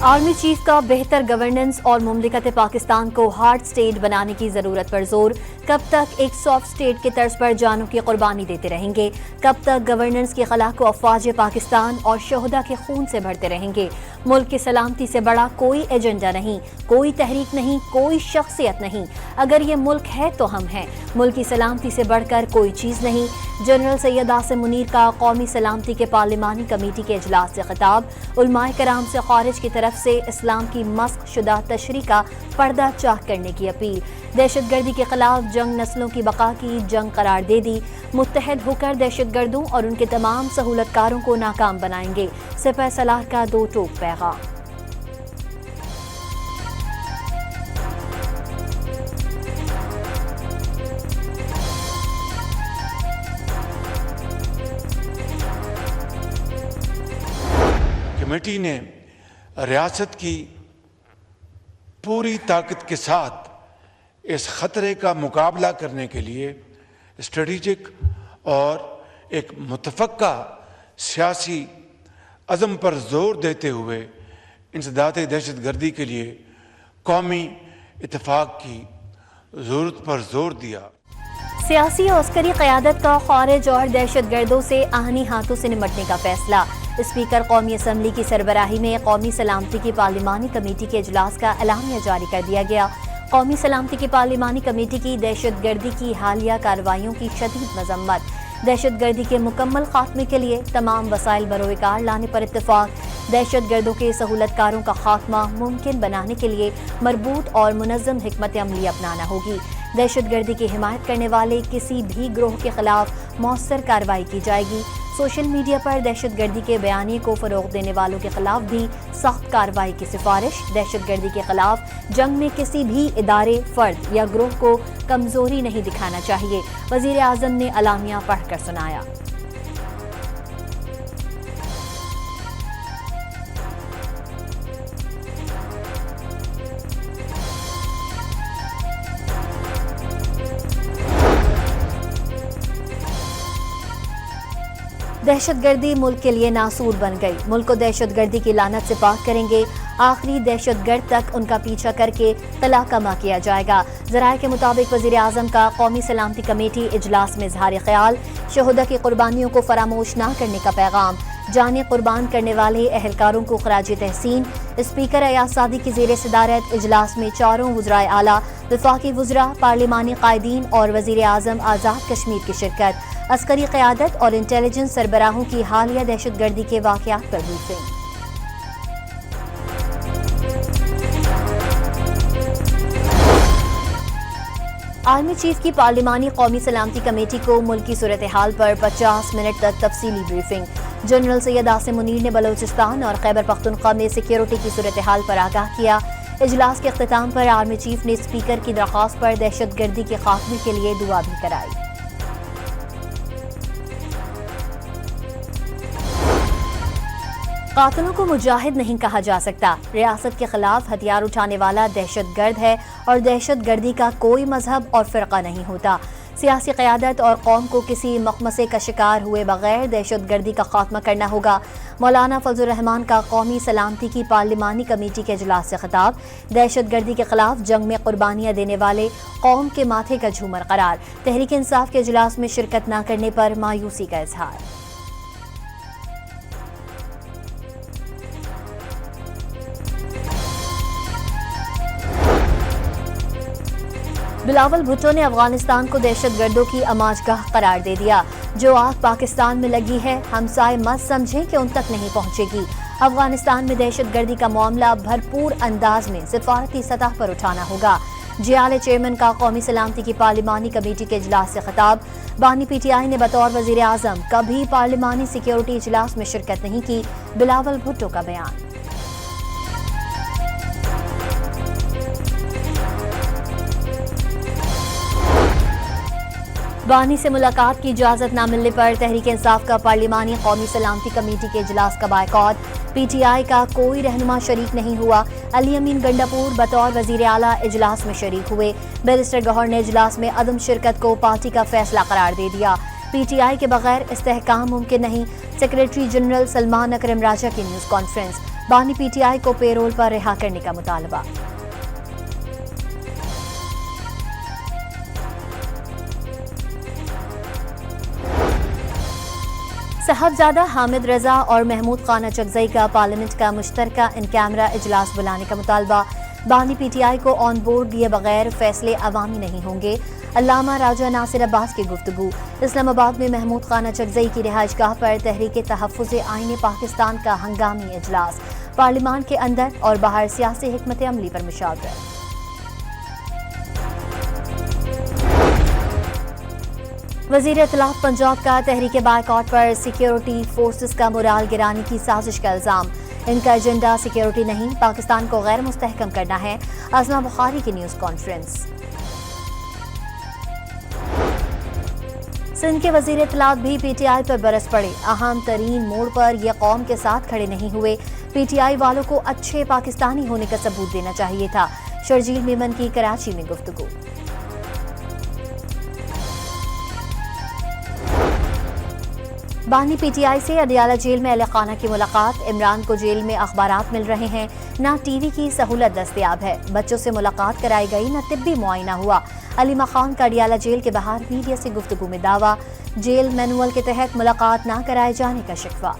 Army chief का बेहतर governance और मुमलिकत पाकिस्तान को हार्ड स्टेट बनाने की जरूरत पर जोर। कब तक एक सॉफ्ट स्टेट के तर्ज पर जानों की कुर्बानी देते रहेंगे? कब तक गवर्नेंस की खला को अफवाज पाकिस्तान और शोहदा के खून से भरते रहेंगे? मुल्क की सलामती से बड़ा कोई एजेंडा नहीं, कोई तहरीक नहीं, कोई शख्सियत नहीं। अगर ये मुल्क है तो हम हैं। मुल्क की सलामती से बढ़कर कोई चीज़ नहीं। जनरल सैयद आसिम मुनीर का कौमी सलामती के पार्लिमानी कमेटी के इजलास से खिताब। उलमाए कराम से खारिज की तरफ से इस्लाम की मस्क शुदा तशरी का पर्दा चाक करने की अपील। दहशत गर्दी के खिलाफ जंग नस्लों की बका की जंग करार दे दी। मुत्तहद होकर दहशत गर्दों और उनके तमाम सहूलतकारों को नाकाम बनाएंगे। सिपह सलार का दो टोक पैगाम। कमेटी ने रियासत की पूरी ताकत के साथ इस खतरे का मुकाबला करने के लिए स्ट्रेटेजिक और एक मुतफक्का सियासी अज़म पर जोर देते हुए इंसदाद दहशत गर्दी के लिए कौमी इत्तेफाक की ज़रूरत पर जोर दिया। सियासी और अस्करी क़यादत का खारिज और दहशत गर्दों से आहनी हाथों से निमटने का फैसला। स्पीकर कौमी असम्बली की सरबराही में कौमी सलामती की पार्लिमानी कमेटी के इजलास का एलामिया जारी कर दिया गया। कौमी सलामती की पार्लिमानी कमेटी की दहशत गर्दी की हालिया कार्रवाइयों की शदीद मजम्मत। दहशत गर्दी के मुकम्मल खात्मे के लिए तमाम वसाइल बरोकार लाने पर इत्तेफाक। दहशत गर्दों के सहूलतकारों का खात्मा मुमकिन बनाने के लिए मरबूत और मुनज़्ज़म हिकमत अमली अपनाना होगी। दहशत गर्दी की हिमायत करने वाले किसी भी ग्रोह के खिलाफ मौसर कार्रवाई की जाएगी। सोशल मीडिया पर दहशत गर्दी के बयानी को फरोग देने वालों के खिलाफ भी सख्त कार्रवाई की सिफारिश। दहशत गर्दी के खिलाफ जंग में किसी भी इदारे, फर्द या ग्रोह को कमजोरी नहीं दिखाना चाहिए। वजीर आजम ने अलामिया पढ़कर सुनाया। दहशत गर्दी मुल्क के लिए नासूर बन गई। मुल्क को दहशत गर्दी की लानत से पाक करेंगे। आखिरी दहशत गर्द तक उनका पीछा करके तला कमा किया जाएगा। ज़राए के मुताबिक वज़ीर आज़म का कौमी सलामती कमेटी इजलास में इज़हार ख्याल। शोहदा की कुर्बानियों को फरामोश न करने का पैगाम। जाने कुर्बान करने वाले अहलकारों को खराज तहसीन। स्पीकर अयाज सादी की ज़ेर सदारत इजलास में चारों वज़राए आला, वफाकी वज़रा, पार्लिमानी कायदीन और वज़ीर आज़म आज़ाद कश्मीर की शिरकत। अस्करी क़यादत और इंटेलिजेंस सरबराहों की हालिया दहशत गर्दी के वाक़यात पर ब्रीफिंग। आर्मी चीफ की पार्लिमानी कौमी सलामती कमेटी को मुल्क की सूरत हाल पर 50 मिनट तक तफसीली ब्रीफिंग। जनरल सैयद आसिम मुनीर ने बलोचिस्तान और खैबर पख्तूनख्वा में सिक्योरिटी की सूरत हाल पर आगाह किया। इजलास के अख्तिताम पर आर्मी चीफ ने स्पीकर की दरख्वास्त पर दहशत गर्दी के खात्मे के लिए दुआ भी कराई। कातिलों को मुजाहिद नहीं कहा जा सकता। रियासत के खिलाफ हथियार उठाने वाला दहशत गर्द है और दहशत गर्दी का कोई मजहब और फ़िरका नहीं होता। सियासी क़यादत और कौम को किसी मखमसे का शिकार हुए बगैर दहशत गर्दी का खात्मा करना होगा। मौलाना फजल रहमान का कौमी सलामती की पार्लिमानी कमेटी के इजलास से खिताब। दहशत गर्दी के खिलाफ जंग में कुर्बानियाँ देने वाले कौम के माथे का झूमर करार। तहरीक इंसाफ के इजलास में शिरकत न करने पर मायूसी का इजहार। बिलावल भुट्टो ने अफगानिस्तान को दहशत गर्दों की अमाजगाह करार दे दिया। जो आग पाकिस्तान में लगी है, हमसाए मत समझें कि उन तक नहीं पहुंचेगी। अफगानिस्तान में दहशत गर्दी का मामला भरपूर अंदाज में सिफारती सतह पर उठाना होगा। जियाले चेयरमैन का कौमी सलामती की पार्लिमानी कमेटी के इजलास से खिताब। बानी PTI ने बतौर वजीर आजम कभी पार्लिमानी सिक्योरिटी इजलास में शिरकत नहीं की। बिलावल भुट्टो का बयान। बानी से मुलाकात की इजाजत न मिलने पर तहरीक इंसाफ का पार्लिमानी कौमी सलामती कमेटी के इजलास का बायकॉट। PTI का कोई रहनुमा शरीक नहीं हुआ। अली अमीन गंडापुर बतौर वजीर आला इजलास में शरीक हुए। बैरिस्टर गौहर ने इजलास में अदम शिरकत को पार्टी का फैसला करार दे दिया। PTI के बगैर इस्तेहकाम मुमकिन नहीं। सेक्रेटरी जनरल सलमान अकरम राजा की न्यूज़ कॉन्फ्रेंस। बानी पीटीआई को पेरोल पर रिहा करने का मुतालबा। साहबजादा हामिद रजा और महमूद खान अचकजई का पार्लियामेंट का मुश्तरका इन कैमरा इजलास बुलाने का मुतालबा। बानी पीटीआई को ऑन बोर्ड लिए बगैर फैसले अवामी नहीं होंगे। अल्लामा राजा नासिर अब्बास की गुफ्तगू। इस्लामाबाद में महमूद खान अचकजई की रिहाइशगाह पर तहरीक तहफ़्फ़ुज़ आईन पाकिस्तान का हंगामी इजलास। पार्लियामान के अंदर और बाहर सियासी हिकमत अमली पर मुशावरत। वज़ीर इत्तलाफ पंजाब का तहरीक बायकॉट पर सिक्योरिटी फोर्सेस का मोराल गिराने की साजिश का इल्जाम। इनका एजेंडा सिक्योरिटी नहीं, पाकिस्तान को गैर मुस्तहकम करना है। आज़मा बुखारी की न्यूज़ कॉन्फ्रेंस। सिंध के वज़ीर इत्तलाफ भी पीटीआई पर बरस पड़े। अहम तरीन मोड़ पर ये कौम के साथ खड़े नहीं हुए। पीटीआई वालों को अच्छे पाकिस्तानी होने का सबूत देना चाहिए था। शर्जील मेमन की कराची में गुफ्तगू। बानी पीटीआई से अडियाला जेल में अली खाना की मुलाकात। इमरान को जेल में अखबारात मिल रहे हैं, न टीवी की सहूलत दस्तयाब है। बच्चों से मुलाकात कराई गई, न तिब्बी मुआयना हुआ। अली खान का अडियाला जेल के बाहर मीडिया से गुफ्तगू में दावा। जेल मैनुअल के तहत मुलाकात न कराए जाने का शिकवा।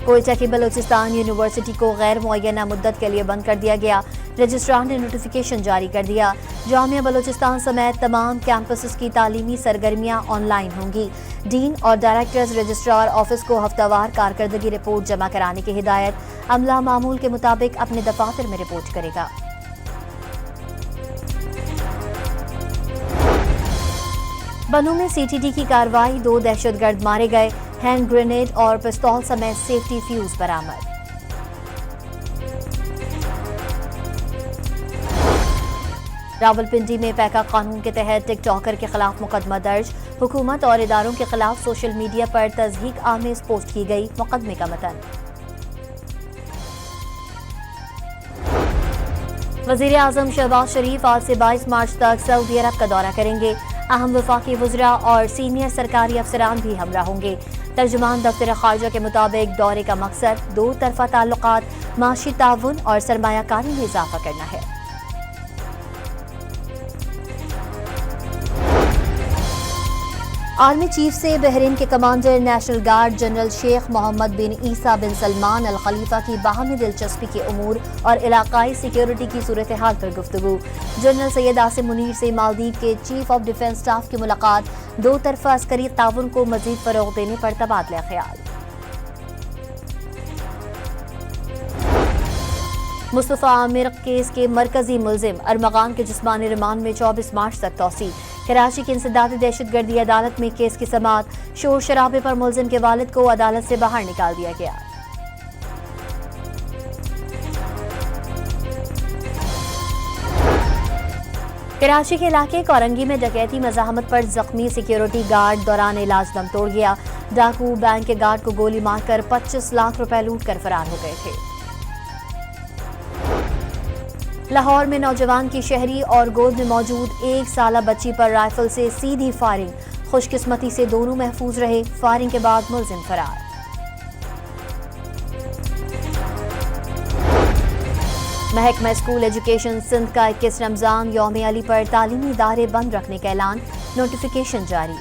कोयटा की बलूचिस्तान यूनिवर्सिटी को गैर मुअय्यना मुद्दत के लिए बंद कर दिया गया। रजिस्ट्रार ने नोटिफिकेशन जारी कर दिया। जामिया बलूचिस्तान समेत तमाम कैंपसेस की तालीमी सरगर्मियां ऑनलाइन होंगी। डीन और डायरेक्टर्स रजिस्ट्रार ऑफिस को हफ्तावार कारकर्दगी रिपोर्ट जमा कराने की हिदायत। अमला मामूल के मुताबिक अपने दफातर में रिपोर्ट करेगा। बनू में सीटीडी की कार्रवाई, 2 दहशतगर्द मारे गए। हैंड ग्रेनेड और पिस्तौल समेत सेफ्टी फ्यूज बरामद। रावलपिंडी में पैका कानून के तहत टिकटॉकर के खिलाफ मुकदमा दर्ज। हुकूमत और इदारों के खिलाफ सोशल मीडिया पर तज़हीक आमेज पोस्ट की गई। मुकदमे का मतन। वज़ीर आज़म शहबाज शरीफ आज से 22 मार्च तक सऊदी अरब का दौरा करेंगे। अहम वफाकी वज़रा और सीनियर सरकारी अफसरान भी हमरा होंगे। तर्जुमान दफ्तर खारजा के मुताबिक दौरे का मकसद 2 तरफ़ा ताल्लुकात, माशी ताउन और सरमायाकारी में इजाफा करना है। आर्मी चीफ से बहरीन के commander national guard general Sheikh Mohammed bin Isa bin Salman Al Khalifa की बाहमी दिलचस्पी के उमूर और इलाकाई सिक्योरिटी की सूरत हाल पर गुफ्तगू। जनरल सैयद आसिम मुनीर से मालदीव के चीफ ऑफ डिफेंस स्टाफ की मुलाकात। 2 तरफ़ा अस्करी ताउन को मजीद फरोग देने पर तबादला ख्याल। मुस्तफ़ा आमिर केस के मरकजी मुलजिम अरमगान के जिस्मानी रिमांड में 24 मार्च तक तौसी। कराची की इंसदादी दहशतगर्दी अदालत में केस की समाअत। शोर शराबे पर मुलजिम के वालिद को अदालत से बाहर निकाल दिया गया। कराची के इलाके कोरंगी में डकैती मज़ाहमत पर जख्मी सिक्योरिटी गार्ड दौरान इलाज दम तोड़ गया। डाकू बैंक के गार्ड को गोली मारकर 25 लाख रुपए लूट कर फरार हो गए थे। लाहौर में नौजवान की शहरी और गोद में मौजूद 1 साला बच्ची पर राइफल से सीधी फायरिंग। खुशकिस्मती से दोनों महफूज रहे। फायरिंग के बाद मुलजिम फरार। महकमा स्कूल एजुकेशन सिंध का 21 रमजान यौम अली पर तालीमी इदारे बंद रखने का ऐलान। नोटिफिकेशन जारी।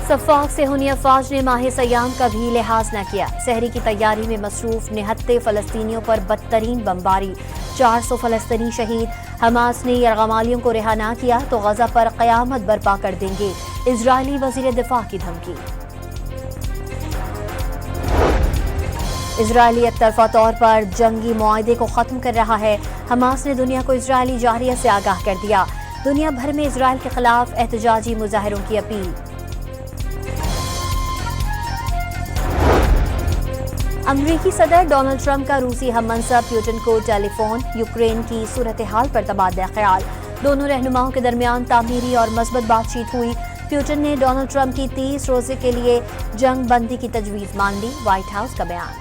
सफ़ाक से हुनी अफवाज ने माह सयाम का भी लिहाज न किया। सहरी की तैयारी में मसरूफ निहत्ते फ़लस्तीनियों पर बदतरीन बमबारी। 400 फ़लस्तीनी शहीद। हमास ने यरगमालियों को रिहा न किया तो गजा पर क़यामत बर्पा कर देंगे। इजरायली वज़ीर दिफा की धमकी। इजरायली एक तरफा तौर पर जंगी मुआहदे को ख़त्म कर रहा है। हमास ने दुनिया को इजरायली जारिया से आगाह कर दिया। दुनिया भर में इजरायल के खिलाफ एहतजाजी मुजाहिरों की अपील। अमरीकी सदर डोनाल्ड ट्रंप का रूसी हममनसब पुतिन को टेलीफोन। यूक्रेन की सूरत हाल पर तबादला ख्याल। दोनों रहनुमाओं के दरमियान तामीरी और मस्बत बातचीत हुई। पुतिन ने डोनाल्ड ट्रंप की 30 रोजे के लिए जंग बंदी की तजवीज मान ली। व्हाइट हाउस का बयान।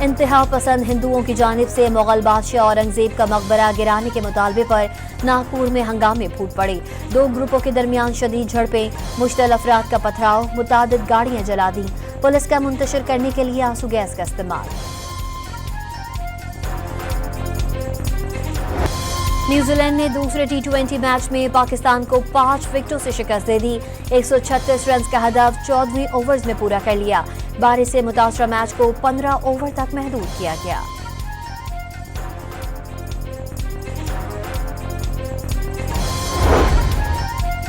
इंतहा पसंद हिंदुओं की जानिब से मुगल बादशाह औरंगजेब का मकबरा गिराने के मुतालबे पर नागपुर में हंगामे फूट पड़े। दो ग्रुपों के दरमियान शदीद झड़पें, मुश्तल अफराद का पथराव, मुतादिद गाड़ियां जला दी। पुलिस का मुंतशिर करने के लिए आंसू गैस का इस्तेमाल। न्यूजीलैंड ने दूसरे T20 मैच में पाकिस्तान को 5 विकेटों से शिकस्त दे दी। 136 रन का हदफ 14वें ओवर्स में पूरा कर लिया। बारिश से मुतासरा मैच को 15 ओवर तक महदूद किया गया।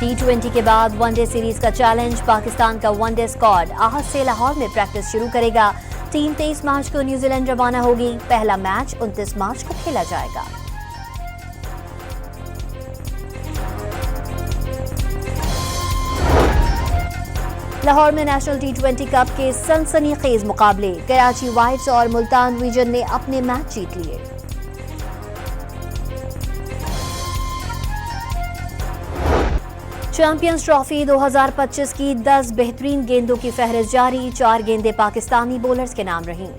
T20 के बाद वनडे सीरीज का चैलेंज। पाकिस्तान का वनडे स्क्वाड आज से लाहौर में प्रैक्टिस शुरू करेगा। टीम 23 मार्च को न्यूजीलैंड रवाना होगी। पहला मैच 29 मार्च को खेला जाएगा। लाहौर में नेशनल T20 कप के सनसनीखेज मुकाबले। कराची वाइट्स और मुल्तान विजन ने अपने मैच जीत लिए। चैंपियंस ट्रॉफी 2025 की 10 बेहतरीन गेंदों की फहरिस्त जारी। 4 गेंदें पाकिस्तानी बॉलर्स के नाम रहीं।